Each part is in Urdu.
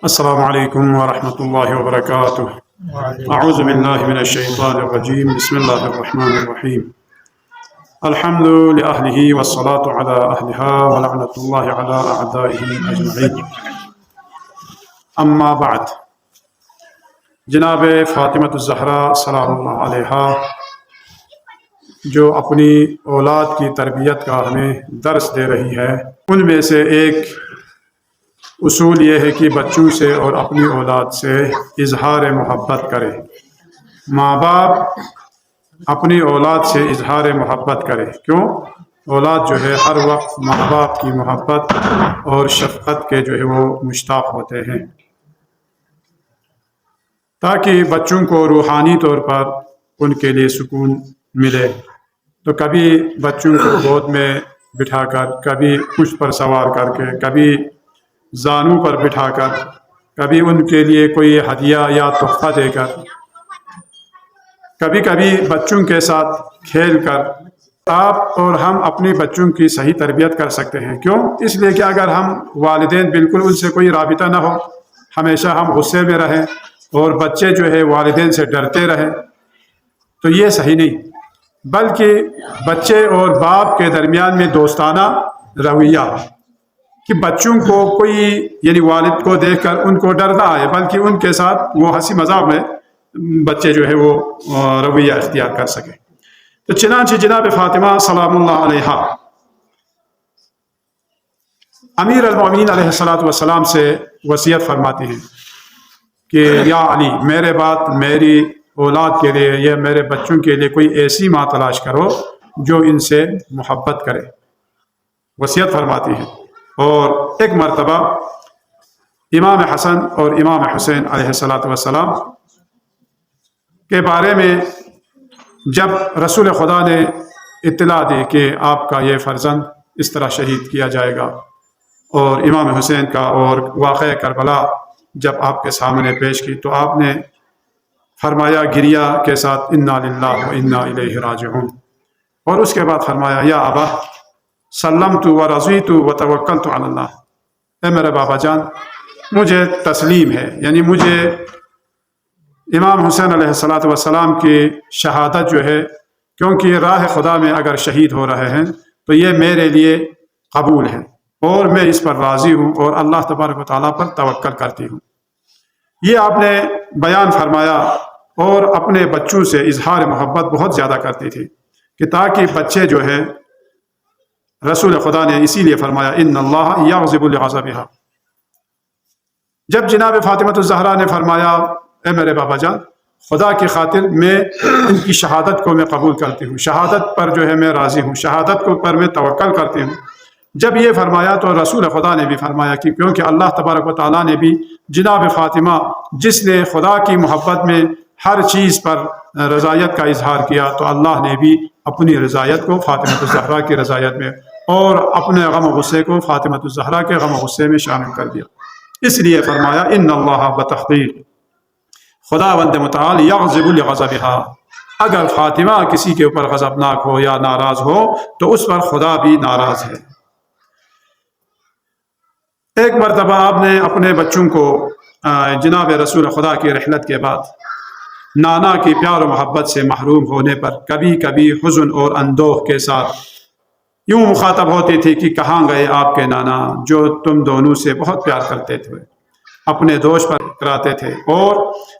السلام علیکم ورحمۃ اللہ وبرکاتہ۔ اعوذ باللہ من الشیطان الرجیم، بسم اللہ الرحمن الرحیم۔ الحمد لأہلہ والصلاة علی اہلہا ولعنۃ اللہ علی اعدائہ اجمعین۔ اما بعد، جناب فاطمہ الزہرا سلام اللہ علیہا جو اپنی اولاد کی تربیت کا ہمیں درس دے رہی ہے، ان میں سے ایک اصول یہ ہے کہ بچوں سے اور اپنی اولاد سے اظہار محبت کرے۔ ماں باپ اپنی اولاد سے اظہار محبت کرے، کیوں؟ اولاد جو ہے ہر وقت ماں باپ کی محبت اور شفقت کے جو ہے وہ مشتاق ہوتے ہیں، تاکہ بچوں کو روحانی طور پر ان کے لیے سکون ملے۔ تو کبھی بچوں کو گود میں بٹھا کر، کبھی کچھ پر سوار کر کے، کبھی زانوں پر بٹھا کر، کبھی ان کے لیے کوئی ہدیہ یا تحفہ دے کر، کبھی کبھی بچوں کے ساتھ کھیل کر آپ اور ہم اپنے بچوں کی صحیح تربیت کر سکتے ہیں۔ کیوں؟ اس لیے کہ اگر ہم والدین بالکل ان سے کوئی رابطہ نہ ہو، ہمیشہ ہم غصے میں رہیں اور بچے جو ہے والدین سے ڈرتے رہیں، تو یہ صحیح نہیں، بلکہ بچے اور باپ کے درمیان میں دوستانہ رویہ، کہ بچوں کو کوئی یعنی والد کو دیکھ کر ان کو ڈر نہ آئے، بلکہ ان کے ساتھ وہ ہنسی مذاق میں بچے جو ہے وہ رویہ اختیار کر سکے۔ تو چنانچہ جناب فاطمہ سلام اللہ علیہا امیر المومنین علیہ السلام سے وصیت فرماتی ہیں کہ یا علی، میرے بعد میری اولاد کے لیے یا میرے بچوں کے لیے کوئی ایسی ماں تلاش کرو جو ان سے محبت کرے، وصیت فرماتی ہیں۔ اور ایک مرتبہ امام حسن اور امام حسین علیہ السلام کے بارے میں جب رسول خدا نے اطلاع دی کہ آپ کا یہ فرزند اس طرح شہید کیا جائے گا، اور امام حسین کا اور واقعہ کربلا جب آپ کے سامنے پیش کی، تو آپ نے فرمایا گریہ کے ساتھ انا للہ و انا الیہ راجعون، اور اس کے بعد فرمایا یا ابا سلمت و رضیت و توکلت علی اللہ، اے میرے بابا جان مجھے تسلیم ہے، یعنی مجھے امام حسین علیہ السلام کی شہادت جو ہے، کیونکہ راہ خدا میں اگر شہید ہو رہے ہیں تو یہ میرے لیے قبول ہے اور میں اس پر راضی ہوں اور اللہ تبارک و تعالیٰ پر توکل کرتی ہوں۔ یہ آپ نے بیان فرمایا، اور اپنے بچوں سے اظہار محبت بہت زیادہ کرتی تھی، کہ تاکہ بچے جو ہے، رسول خدا نے اسی لیے فرمایا ان اللہ یغضب لغضبها۔ جب جناب فاطمہ الزہرا نے فرمایا اے میرے بابا جان، خدا کی خاطر میں ان کی شہادت کو میں قبول کرتی ہوں، شہادت پر جو ہے میں راضی ہوں، شہادت کو پر میں توکل کرتی ہوں، جب یہ فرمایا تو رسول خدا نے بھی فرمایا کہ کیونکہ اللہ تبارک و تعالیٰ نے بھی جناب فاطمہ جس نے خدا کی محبت میں ہر چیز پر رضایت کا اظہار کیا، تو اللہ نے بھی اپنی رضایت کو فاطمہ الزہرا کی رضایت میں اور اپنے غم و غصے کو فاطمہ الزہرا کے غم و غصے میں شامل کر دیا۔ اس لیے فرمایا ان اللہ بتحقیق خداوند متعال یغضب لغضبها، اگر فاطمہ کسی کے اوپر غضبناک ہو یا ناراض ہو تو اس پر خدا بھی ناراض ہے۔ ایک مرتبہ آپ نے اپنے بچوں کو جناب رسول خدا کی رحلت کے بعد نانا کی پیار و محبت سے محروم ہونے پر کبھی کبھی حزن اور اندوہ کے ساتھ یوں مخاطب ہوتی تھی کہ کہاں گئے آپ کے نانا جو تم دونوں سے بہت پیار کرتے تھے، اپنے دوش پر کراتے تھے اور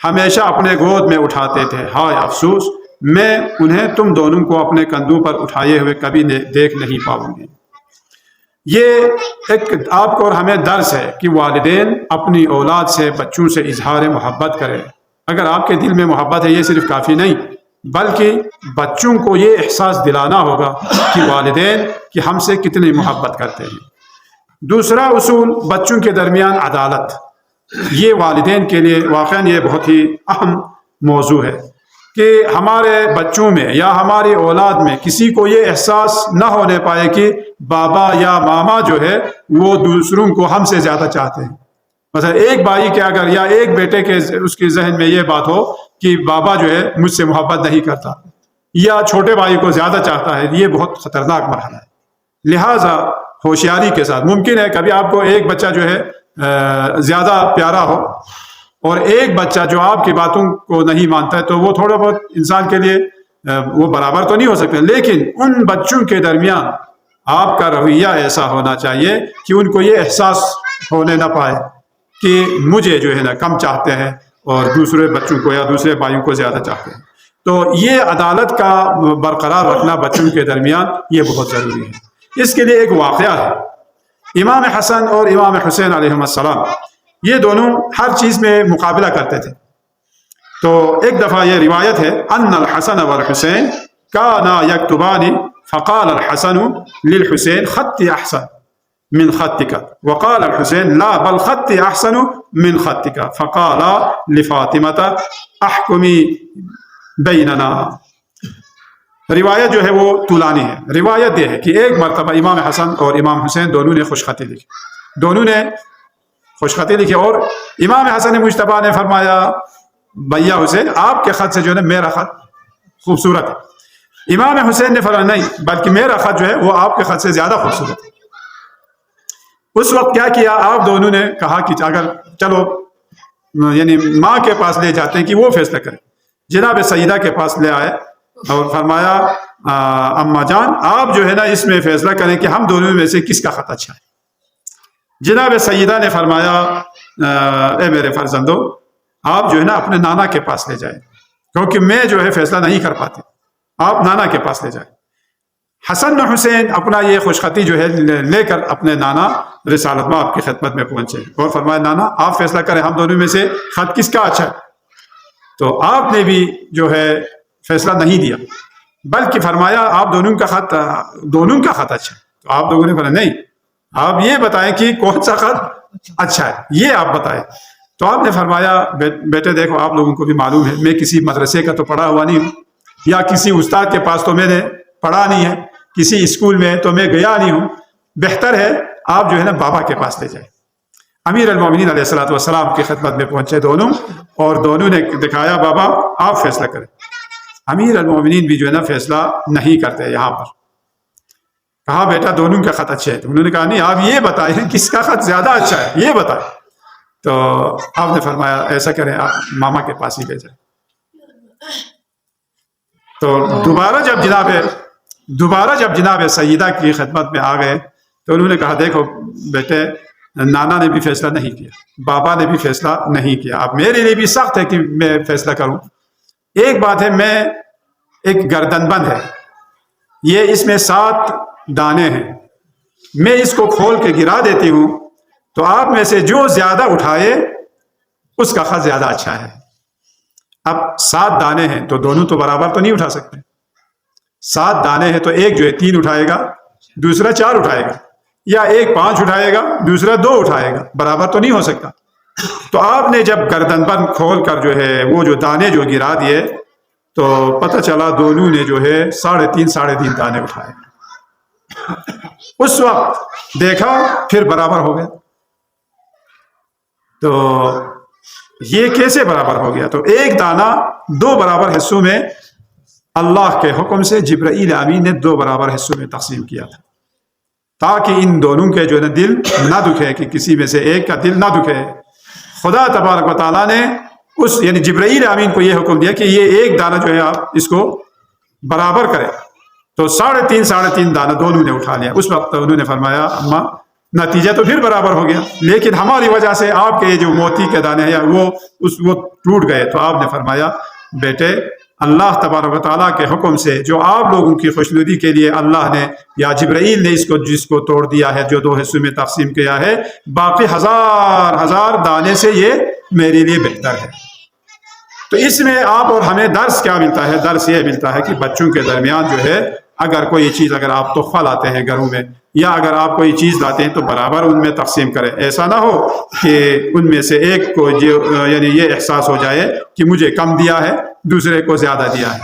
ہمیشہ اپنے گود میں اٹھاتے تھے، ہائے افسوس میں انہیں تم دونوں کو اپنے کندھوں پر اٹھائے ہوئے کبھی دیکھ نہیں پاؤں گی۔ یہ ایک آپ کو اور ہمیں درس ہے کہ والدین اپنی اولاد سے، بچوں سے اظہار محبت کریں۔ اگر آپ کے دل میں محبت ہے، یہ صرف کافی نہیں، بلکہ بچوں کو یہ احساس دلانا ہوگا کہ والدین کہ ہم سے کتنی محبت کرتے ہیں۔ دوسرا اصول بچوں کے درمیان عدالت، یہ والدین کے لیے واقعاً یہ بہت ہی اہم موضوع ہے کہ ہمارے بچوں میں یا ہماری اولاد میں کسی کو یہ احساس نہ ہونے پائے کہ بابا یا ماما جو ہے وہ دوسروں کو ہم سے زیادہ چاہتے ہیں۔ مثلا ایک بھائی کے اگر یا ایک بیٹے کے اس کے ذہن میں یہ بات ہو کہ بابا جو ہے مجھ سے محبت نہیں کرتا یا چھوٹے بھائی کو زیادہ چاہتا ہے، یہ بہت خطرناک مرحلہ ہے۔ لہٰذا ہوشیاری کے ساتھ، ممکن ہے کبھی آپ کو ایک بچہ جو ہے زیادہ پیارا ہو، اور ایک بچہ جو آپ کی باتوں کو نہیں مانتا ہے تو وہ تھوڑا بہت انسان کے لیے وہ برابر تو نہیں ہو سکتے، لیکن ان بچوں کے درمیان آپ کا رویہ ایسا ہونا چاہیے کہ ان کو یہ احساس ہونے نہ پائے کہ مجھے جو ہے نا کم چاہتے ہیں اور دوسرے بچوں کو یا دوسرے بھائیوں کو زیادہ چاہتے ہیں۔ تو یہ عدالت کا برقرار رکھنا بچوں کے درمیان یہ بہت ضروری ہے۔ اس کے لیے ایک واقعہ ہے، امام حسن اور امام حسین علیہ السلام یہ دونوں ہر چیز میں مقابلہ کرتے تھے۔ تو ایک دفعہ یہ روایت ہے ان الحسن والحسین کانا یکتبان فقال الحسن للحسین خطی احسن من خطک وقال الحسین لا بل خطی احسن من خطک فقال لفاطمة احکمی بیننا۔ روایت جو ہے وہ طولانی ہے۔ روایت یہ ہے کہ ایک مرتبہ امام حسن اور امام حسین دونوں نے خوشخطی لکھی، دونوں نے خوشخطی لکھی، اور امام حسن مجتبیٰ نے فرمایا بھیا حسین آپ کے خط سے جو ہے میرا خط خوبصورت ہے۔ امام حسین نے فرمایا نہیں، بلکہ میرا خط جو ہے وہ آپ کے خط سے زیادہ خوبصورت ہے۔ اس وقت کیا کیا، آپ دونوں نے کہا کہ اگر چلو یعنی ماں کے پاس لے جاتے ہیں کہ وہ فیصلہ کرے۔ جناب سیدہ کے پاس لے آئے اور فرمایا اماں جان آپ جو ہے نا اس میں فیصلہ کریں کہ ہم دونوں میں سے کس کا خط اچھا ہے۔ جناب سیدہ نے فرمایا اے میرے فرزندو آپ جو ہے نا اپنے نانا کے پاس لے جائیں، کیونکہ میں جو ہے فیصلہ نہیں کر پاتے، آپ نانا کے پاس لے جائیں۔ حسن و حسین اپنا یہ خوشخطی جو ہے لے کر اپنے نانا رسالت میں آپ کی خدمت میں پہنچے اور فرمایا نانا آپ فیصلہ کریں ہم دونوں میں سے خط کس کا اچھا ہے۔ تو آپ نے بھی جو ہے فیصلہ نہیں دیا، بلکہ فرمایا آپ دونوں کا خط اچھا ہے۔ تو آپ لوگوں نے فرمایا نہیں، آپ یہ بتائیں کہ کون سا خط اچھا ہے، یہ آپ بتائیں۔ تو آپ نے فرمایا بیٹے دیکھو آپ لوگوں کو بھی معلوم ہے میں کسی مدرسے کا تو پڑھا ہوا نہیں ہوں، یا کسی استاد کے پاس تو میں نے پڑھا نہیں ہے، کسی اسکول میں تو میں گیا نہیں ہوں، بہتر ہے آپ جو ہے نا بابا کے پاس لے جائیں۔ امیر المومنین علیہ السلام کی خدمت میں پہنچے دونوں، اور دونوں نے دکھایا بابا آپ فیصلہ کریں۔ امیر المومنین بھی جو ہے نا فیصلہ نہیں کرتے، یہاں پر کہا بیٹا دونوں کا خط اچھا ہے۔ انہوں نے کہا نہیں آپ یہ بتائیں کس کا خط زیادہ اچھا ہے، یہ بتائیں۔ تو آپ نے فرمایا ایسا کریں آپ ماما کے پاس ہی لے جائیں۔ تو دوبارہ جب جناب سیدہ کی خدمت میں آ گئے تو انہوں نے کہا دیکھو بیٹے نانا نے بھی فیصلہ نہیں کیا، بابا نے بھی فیصلہ نہیں کیا، اب میرے لیے بھی سخت ہے کہ میں فیصلہ کروں۔ ایک بات ہے میں ایک گردن بند ہے، یہ اس میں 7 دانے ہیں، میں اس کو کھول کے گرا دیتی ہوں تو آپ میں سے جو زیادہ اٹھائے اس کا خط زیادہ اچھا ہے۔ اب 7 دانے ہیں تو دونوں تو برابر تو نہیں اٹھا سکتے، 7 دانے ہیں تو ایک جو ہے 3 اٹھائے گا، دوسرا 4 اٹھائے گا، یا ایک 5 اٹھائے گا دوسرا 2 اٹھائے گا، برابر تو نہیں ہو سکتا۔ تو آپ نے جب گردن بند کھول کر جو ہے وہ جو دانے جو گرا دیے تو پتہ چلا دونوں نے جو ہے 3.5 دانے اٹھائے۔ اس وقت دیکھا پھر برابر ہو گیا۔ تو یہ کیسے برابر ہو گیا؟ تو ایک دانہ 2 برابر حصوں میں اللہ کے حکم سے جبرائیل امین نے 2 برابر حصوں میں تقسیم کیا تھا، تاکہ ان دونوں کے جو ہے دل نہ دکھے، کہ کسی میں سے ایک کا دل نہ دکھے۔ خدا تبارک و تعالیٰ نے یعنی جبرائیل امین کو یہ حکم دیا کہ یہ ایک دانہ جو ہے آپ اس کو برابر کریں۔ تو 3.5 دانہ دونوں نے اٹھا لیا۔ اس وقت انہوں نے فرمایا اماں نتیجہ تو پھر برابر ہو گیا، لیکن ہماری وجہ سے آپ کے جو موتی کے دانے ہیں وہ ٹوٹ گئے۔ تو آپ نے فرمایا بیٹے اللہ تبارک و تعالیٰ کے حکم سے جو آپ لوگوں کی خوشنودی کے لیے اللہ نے یا جبرائیل نے جس کو توڑ دیا ہے، جو 2 حصوں میں تقسیم کیا ہے، باقی ہزار دانے سے یہ میرے لیے بہتر ہے۔ تو اس میں آپ اور ہمیں درس کیا ملتا ہے؟ درس یہ ملتا ہے کہ بچوں کے درمیان جو ہے اگر کوئی چیز اگر آپ تحفہ لاتے ہیں گھروں میں، یا اگر آپ کوئی چیز لاتے ہیں تو برابر ان میں تقسیم کریں۔ ایسا نہ ہو کہ ان میں سے ایک کو یعنی یہ احساس ہو جائے کہ مجھے کم دیا ہے دوسرے کو زیادہ دیا ہے۔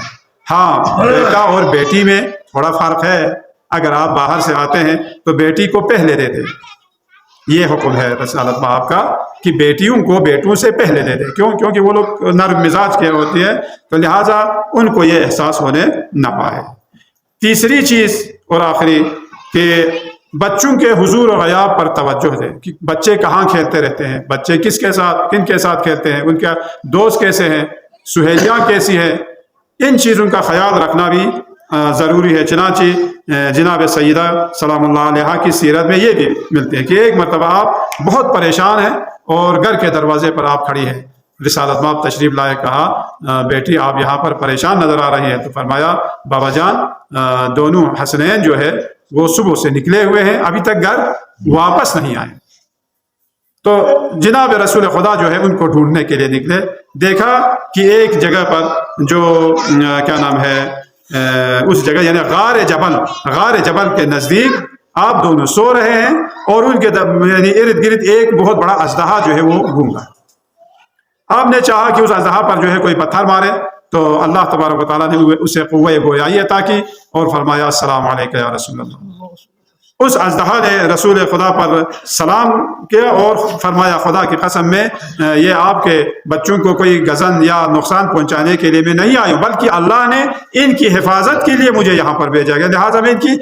ہاں بیٹا اور بیٹی میں تھوڑا فرق ہے، اگر آپ باہر سے آتے ہیں تو بیٹی کو پہلے دے دیں، یہ حکم ہے رسالت باپ کا کہ بیٹیوں کو بیٹوں سے پہلے دے دیں۔ کیونکہ وہ لوگ نرم مزاج کے ہوتے ہیں، تو لہٰذا ان کو یہ احساس ہونے نہ پائے۔ تیسری چیز اور آخری کہ بچوں کے حضور و غیاب پر توجہ دے کہ بچے کہاں کھیلتے رہتے ہیں، بچے کس کے ساتھ کن کے ساتھ کھیلتے ہیں، ان کے دوست کیسے ہیں، سہیلیاں کیسی ہیں، ان چیزوں کا خیال رکھنا بھی ضروری ہے۔ چنانچہ جناب سیدہ سلام اللہ علیہا کی سیرت میں یہ بھی ملتے ہیں کہ ایک مرتبہ آپ بہت پریشان ہیں اور گھر کے دروازے پر آپ کھڑی ہیں، رسالت مآب تشریف لائے، کہا بیٹی آپ یہاں پر پریشان نظر آ رہی ہیں، تو فرمایا بابا جان دونوں حسنین جو ہے وہ صبح سے نکلے ہوئے ہیں، ابھی تک گھر واپس نہیں آئے۔ تو جناب رسول خدا جو ہے ان کو ڈھونڈنے کے لیے نکلے، دیکھا کہ ایک جگہ پر جو کیا نام ہے اس جگہ یعنی غار جبل کے نزدیک آپ دونوں سو رہے ہیں اور ان کے یعنی ارد گرد ایک بہت بڑا اژدہا جو ہے وہ گھوم رہا ہے۔ آپ نے چاہا کہ اس اژدہا پر جو ہے کوئی پتھر مارے، تو اللہ تبارک و تعالیٰ نے اسے قوہ گویائی عطا کی اور فرمایا السلام علیکم یا رسول اللہ۔ اس اژدہا نے رسول خدا پر سلام کیا اور فرمایا خدا کی قسم میں یہ آپ کے بچوں کو کوئی غضن یا نقصان پہنچانے کے لیے میں نہیں آیا ہوں، بلکہ اللہ نے ان کی حفاظت کے لیے مجھے یہاں پر بھیجا گیا، لہٰذا میں ان کی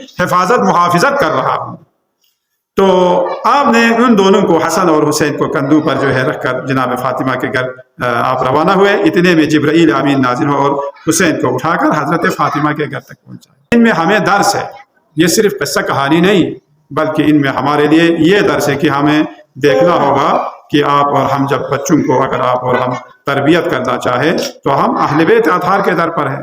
محافظت کر رہا ہوں۔ تو آپ نے ان دونوں کو حسن اور حسین کو کندھوں پر جو ہے رکھ کر جناب فاطمہ کے گھر آپ روانہ ہوئے۔ اتنے میں جبرائیل امین نازل ہو اور حسین کو اٹھا کر حضرت فاطمہ کے گھر تک پہنچا۔ ان میں ہمیں درس ہے، یہ صرف قصہ کہانی نہیں بلکہ ان میں ہمارے لیے یہ درس ہے کہ ہمیں دیکھنا ہوگا کہ آپ اور ہم جب بچوں کو اگر آپ اور ہم تربیت کرنا چاہیں تو ہم اہل بیت اطہار کے در پر ہیں۔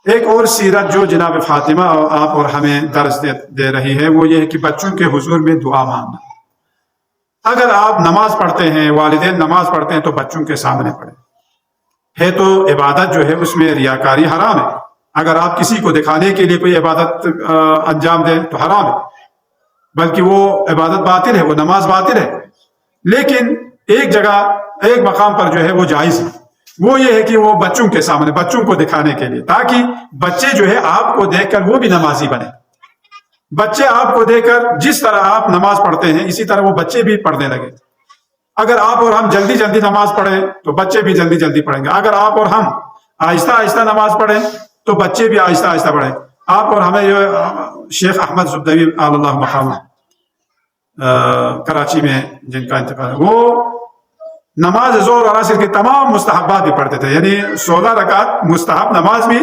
ایک اور سیرت جو جناب فاطمہ آپ اور ہمیں درس دے رہی ہے وہ یہ ہے کہ بچوں کے حضور میں دعا مانگنا۔ اگر آپ نماز پڑھتے ہیں، والدین نماز پڑھتے ہیں تو بچوں کے سامنے پڑھیں، ہے تو عبادت جو ہے اس میں ریاکاری حرام ہے۔ اگر آپ کسی کو دکھانے کے لیے کوئی عبادت انجام دیں تو حرام ہے، بلکہ وہ عبادت باطل ہے، وہ نماز باطل ہے۔ لیکن ایک جگہ ایک مقام پر جو ہے وہ جائز ہے، وہ یہ ہے کہ وہ بچوں کے سامنے بچوں کو دکھانے کے لیے، تاکہ بچے جو ہے آپ کو دیکھ کر وہ بھی نمازی بنے۔ بچے آپ کو دیکھ کر جس طرح آپ نماز پڑھتے ہیں اسی طرح وہ بچے بھی پڑھنے لگے۔ اگر آپ اور ہم جلدی جلدی نماز پڑھیں تو بچے بھی جلدی جلدی پڑھیں گے، اگر آپ اور ہم آہستہ آہستہ نماز پڑھیں تو بچے بھی آہستہ آہستہ پڑھیں۔ آپ اور ہمیں جو شیخ احمد زبدوی اللہ مقامہ کراچی میں جن کا انتقال ہے، وہ نماز ظہر اور عصر کے تمام مستحبات بھی پڑھتے تھے، یعنی 16 رکعت مستحب نماز بھی۔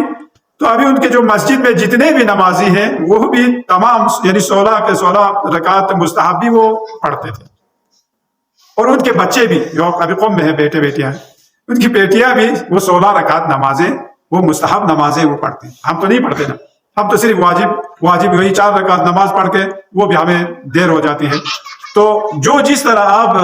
تو ابھی ان کے جو مسجد میں جتنے بھی نمازی ہیں وہ بھی تمام یعنی 16 کے 16 رکعت مستحب بھی وہ پڑھتے تھے، اور ان کے بچے بھی جو ابھی قوم میں ہیں، بیٹے بیٹیاں ہیں، ان کی بیٹیاں بھی وہ 16 رکعت نمازیں وہ مستحب نمازیں وہ پڑھتے ہیں۔ ہم تو نہیں پڑھتے نا، ہم تو صرف واجب وہی 4 رکعت نماز پڑھ کے وہ بھی ہمیں دیر ہو جاتی ہے۔ تو جو جس طرح آپ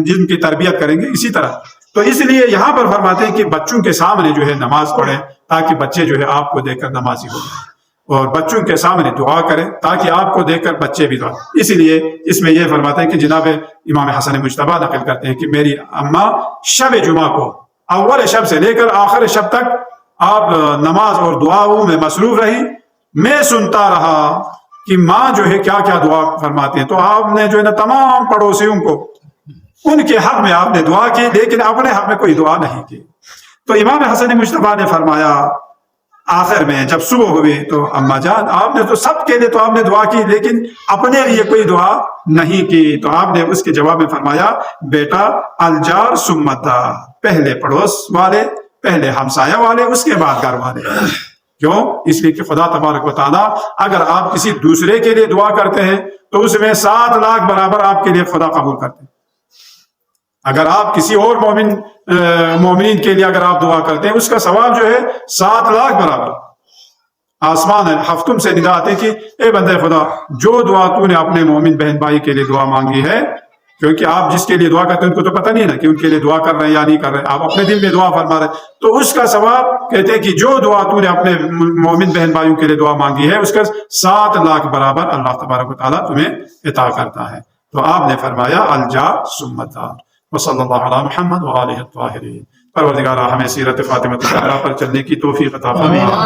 جن کی تربیت کریں گے اسی طرح، تو اس لیے یہاں پر فرماتے ہیں کہ بچوں کے سامنے جو ہے نماز پڑھیں تاکہ بچے جو ہے آپ کو دیکھ کر نمازی ہو جائیں، اور بچوں کے سامنے دعا کریں تاکہ آپ کو دیکھ کر بچے بھی دعا۔ اس لیے اس میں یہ فرماتے ہیں کہ جناب امام حسن مجتبیٰ نقل کرتے ہیں کہ میری اماں شب جمعہ کو اول شب سے لے کر آخر شب تک آپ نماز اور دعاؤں میں مصروف رہی، میں سنتا رہا کہ ماں جو ہے کیا کیا دعا فرماتے ہیں۔ تو آپ نے جو ہے نا تمام پڑوسیوں کو ان کے حق میں آپ نے دعا کی، لیکن اپنے حق میں کوئی دعا نہیں کی۔ تو امام حسن مجتبیٰ نے فرمایا آخر میں جب صبح ہوئی تو اماں جان آپ نے تو سب کے لیے تو آپ نے دعا کی لیکن اپنے لیے کوئی دعا نہیں کی۔ تو آپ نے اس کے جواب میں فرمایا بیٹا الجار ثم الدار، پہلے پڑوس والے، پہلے ہمسایہ والے، اس کے بعد گھر والے۔ کیوں؟ اس لیے کہ خدا تبارک و تعالیٰ اگر آپ کسی دوسرے کے لیے دعا کرتے ہیں تو اس میں 7 لاکھ برابر آپ کے لیے خدا قبول کرتے ہیں۔ اگر آپ کسی اور مومنین کے لیے اگر آپ دعا کرتے ہیں اس کا ثواب جو ہے 7 لاکھ برابر۔ آسمان ہفتم سے ندا آتے کہ اے بندے خدا جو دعا تو نے اپنے مومن بہن بھائی کے لیے دعا مانگی ہے، کیونکہ آپ جس کے لیے دعا کرتے ہیں ان کو تو پتہ نہیں نا کہ ان کے لیے دعا کر رہے ہیں یا نہیں کر رہے ہیں، آپ اپنے دل میں دعا فرما رہے ہیں، تو اس کا ثواب کہتے ہیں کہ جو دعا تو نے اپنے مومن بہن بھائیوں کے لیے دعا مانگی ہے اس کا 7 لاکھ برابر اللہ تبارک و تعالیٰ تمہیں عطا کرتا ہے۔ تو آپ نے فرمایا الجار ثم الدار۔ وصلی اللہ علی محمد وآلہ الطاہرین۔ پروردگارہ ہمیں سیرت فاطمہ الزہرا پر چلنے کی توفیق عطا فرما۔